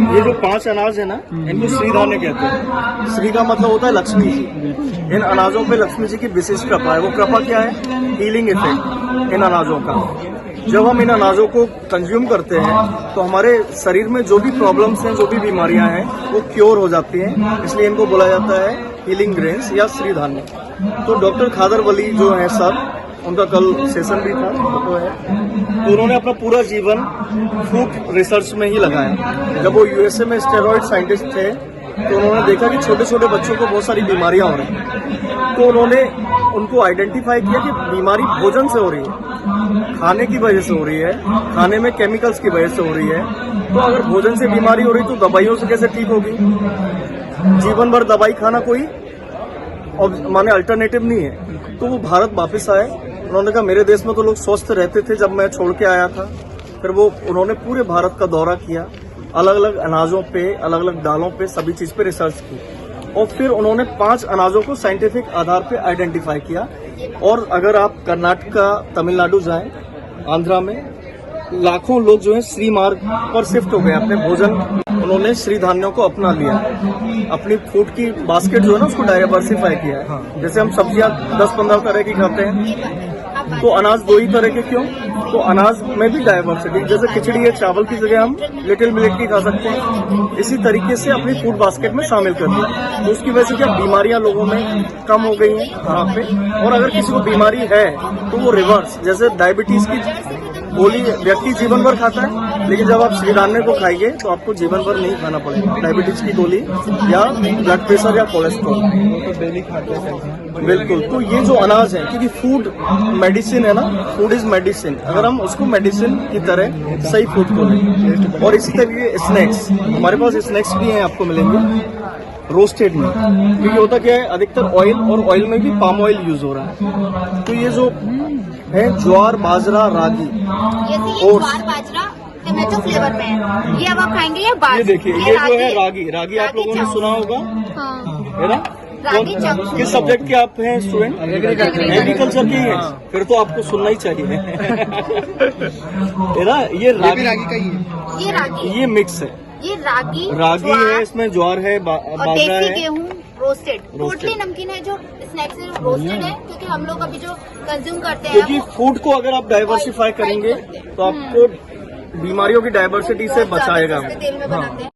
ये जो 5 अनाज है ना, इनको श्री धान्य कहते हैं। श्री का मतलब होता है लक्ष्मी जी। इन अनाजों पे लक्ष्मी जी की विशेष कृपा है। वो कृपा क्या है? हीलिंग इफेक्ट इन अनाजों का। जब हम इन अनाजों को कंज्यूम करते हैं तो हमारे शरीर में जो भी प्रॉब्लम्स हैं, जो भी बीमारियां हैं, वो क्योर हो जाती हैं। इसलिए इनको बोला जाता है हीलिंग ग्रेन्स या श्री धान्य। तो डॉक्टर खादर वली जो है सर, उनका कल सेशन भी था, तो है, तो उन्होंने अपना पूरा जीवन फूड रिसर्च में ही लगाया। जब वो यूएसए में स्टेरॉइड साइंटिस्ट थे तो उन्होंने देखा कि छोटे छोटे बच्चों को बहुत सारी बीमारियां हो रही हैं। तो उन्होंने उनको आइडेंटिफाई किया कि बीमारी भोजन से हो रही है, खाने की वजह से हो रही है, खाने में केमिकल्स की वजह से हो रही है। तो अगर भोजन से बीमारी हो रही तो दवाइयों से कैसे ठीक होगी? जीवन भर दवाई खाना कोई माने अल्टरनेटिव नहीं है। तो वो भारत वापस आए। उन्होंने कहा मेरे देश में तो लोग स्वस्थ रहते थे जब मैं छोड़ के आया था। फिर उन्होंने पूरे भारत का दौरा किया, अलग अलग अनाजों पे, अलग अलग दालों पे, सभी चीज पे रिसर्च की, और फिर उन्होंने 5 अनाजों को साइंटिफिक आधार पे आइडेंटिफाई किया। और अगर आप कर्नाटका, तमिलनाडु जाएं, आंध्रा में लाखों लोग जो है श्री मार्ग पर शिफ्ट हो गए। अपने भोजन उन्होंने श्री धान्यों को अपना लिया, अपनी फूड की बास्केट जो है ना उसको डाइवर्सिफाई किया है। जैसे हम सब्जियां 10-15 तरह की खाते हैं, तो अनाज 2 ही तरह के क्यों? तो अनाज में भी डाइवर्सिटी, जैसे खिचड़ी है, चावल की जगह हम लिटिल मिलेट की खा सकते हैं। इसी तरीके से अपनी फूड बास्केट में शामिल कर दिया। तो उसकी वजह से क्या बीमारियां लोगों में कम हो गई हैं वहाँ पे। और अगर किसी को बीमारी है तो वो रिवर्स, जैसे डायबिटीज की गोली व्यक्ति जीवन भर खाता है, लेकिन जब आप श्री धान्य को खाएंगे तो आपको जीवन भर नहीं खाना पड़ेगा डायबिटीज की गोली या ब्लड प्रेशर या कोलेस्ट्रॉल। तो डेली खाते हैं। बिल्कुल। तो ये जो अनाज है, क्योंकि फूड मेडिसिन है ना, फूड इज मेडिसिन। अगर हम उसको मेडिसिन की तरह सही फूड को लें। और इसी तरीके स्नैक्स, हमारे पास स्नैक्स भी हैं, आपको मिलेंगे रोस्टेड में। क्योंकि होता क्या है, अधिकतर ऑयल, और ऑयल में भी पाम ऑयल यूज हो रहा है। तो ये जो है ज्वार, बाजरा, रागी, ये ज्वार बाजरा टमाटो फ्लेवर में है। ये अब आप खाएंगे ये बाजरा। ये देखिए, ये जो है रागी आप लोगों ने सुना होगा, है ना? रागी चंक्स। किस सब्जेक्ट के आप हैं स्टूडेंट? एग्रीकल्चर के ही हैं। फिर तो आपको सुनना ही चाहिए। है ना? ये रागी का ही है। ये रागी, ये मिक्स है। ये रागी है, इसमें ज्वार है, बाजरा देसी है, गेहूँ रोस्टेड। टोटली नमकीन है, जो स्नैक्स है रोस्टेड है, क्योंकि हम लोग अभी जो कंज्यूम करते हैं, क्योंकि फूड को अगर आप डाइवर्सिफाई करेंगे तो आपको बीमारियों की डाइवर्सिटी से बचाएगा। तेल में बनाते हैं।